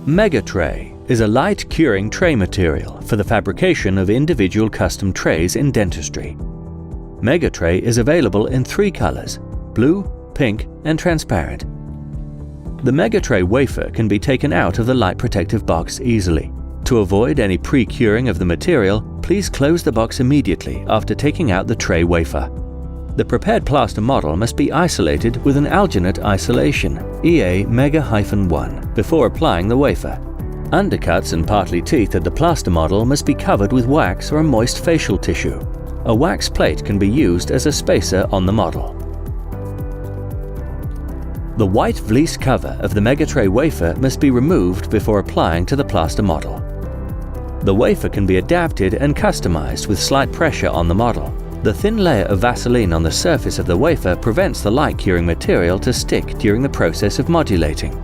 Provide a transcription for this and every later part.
Megatray is a light curing tray material for the fabrication of individual custom trays in dentistry. Megatray is available in 3 colors: blue, pink, and transparent. The Megatray wafer can be taken out of the light protective box easily. To avoid any pre-curing of the material, please close the box immediately after taking out the tray wafer. The prepared plaster model must be isolated with an alginate isolation, EA Mega-1, before applying the wafer. Undercuts and partly teeth at the plaster model must be covered with wax or a moist facial tissue. A wax plate can be used as a spacer on the model. The white vlies cover of the Megatray wafer must be removed before applying to the plaster model. The wafer can be adapted and customized with slight pressure on the model. The thin layer of Vaseline on the surface of the wafer prevents the light curing material to stick during the process of modulating.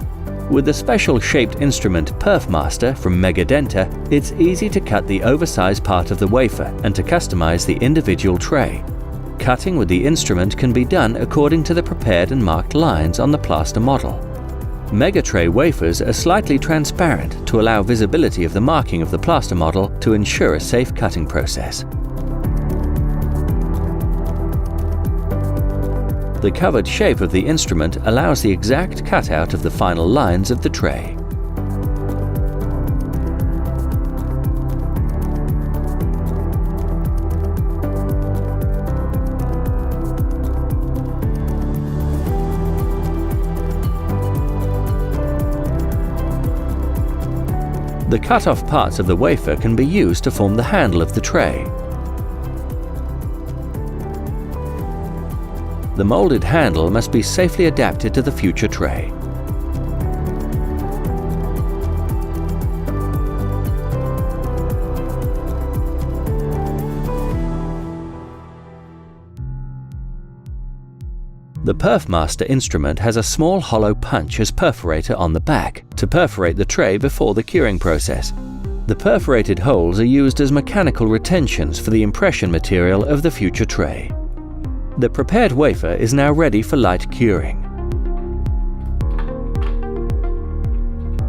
With the special shaped instrument PerfMaster from Megadenta, it's easy to cut the oversized part of the wafer and to customize the individual tray. Cutting with the instrument can be done according to the prepared and marked lines on the plaster model. Megatray wafers are slightly transparent to allow visibility of the marking of the plaster model to ensure a safe cutting process. The covered shape of the instrument allows the exact cutout of the final lines of the tray. The cut-off parts of the wafer can be used to form the handle of the tray. The molded handle must be safely adapted to the future tray. The PerfMaster instrument has a small hollow punch as perforator on the back to perforate the tray before the curing process. The perforated holes are used as mechanical retentions for the impression material of the future tray. The prepared wafer is now ready for light curing.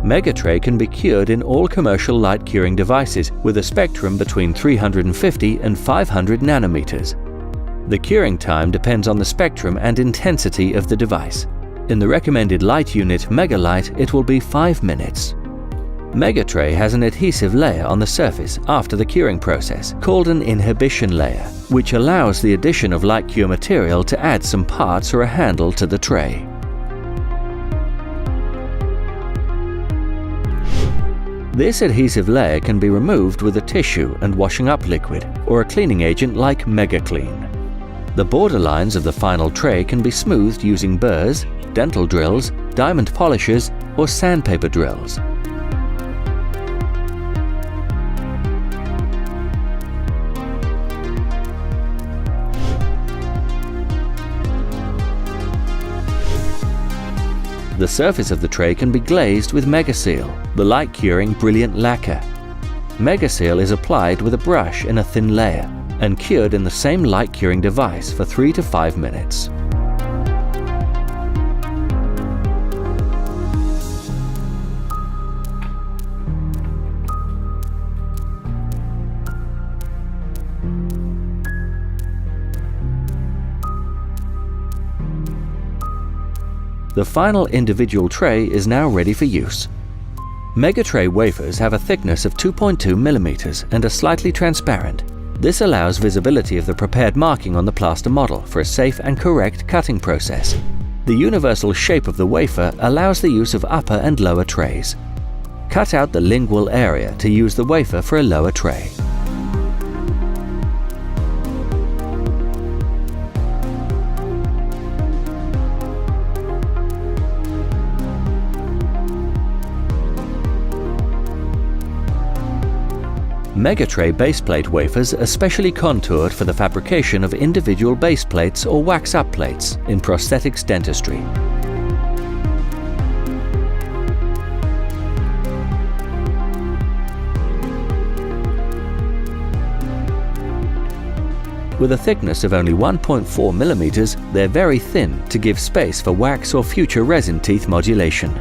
Megatray can be cured in all commercial light curing devices with a spectrum between 350 and 500 nanometers. The curing time depends on the spectrum and intensity of the device. In the recommended light unit Megalight, it will be 5 minutes. Megatray has an adhesive layer on the surface after the curing process, called an inhibition layer, which allows the addition of light cure material to add some parts or a handle to the tray. This adhesive layer can be removed with a tissue and washing up liquid, or a cleaning agent like MegaClean. The border lines of the final tray can be smoothed using burrs, dental drills, diamond polishers, or sandpaper drills. The surface of the tray can be glazed with Megaseal, the light-curing brilliant lacquer. Megaseal is applied with a brush in a thin layer and cured in the same light-curing device for 3 to 5 minutes. The final individual tray is now ready for use. Megatray wafers have a thickness of 2.2 mm and are slightly transparent. This allows visibility of the prepared marking on the plaster model for a safe and correct cutting process. The universal shape of the wafer allows the use of upper and lower trays. Cut out the lingual area to use the wafer for a lower tray. Megatray baseplate wafers are specially contoured for the fabrication of individual base plates or wax-up plates in prosthetics dentistry. With a thickness of only 1.4 mm, they're very thin to give space for wax or future resin teeth modulation.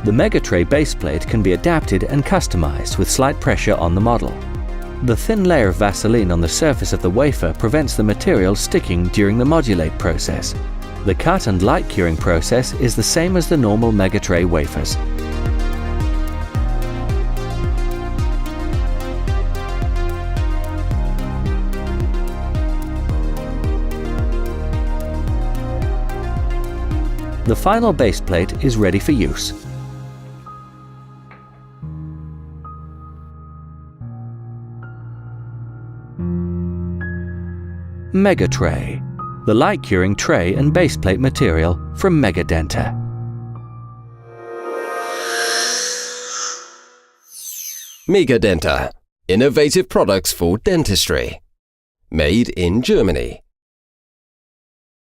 The Megatray baseplate can be adapted and customized with slight pressure on the model. The thin layer of Vaseline on the surface of the wafer prevents the material sticking during the modulate process. The cut and light curing process is the same as the normal Megatray wafers. The final baseplate is ready for use. Megatray, the light curing tray and baseplate material from Megadenta. Megadenta, innovative products for dentistry. Made in Germany.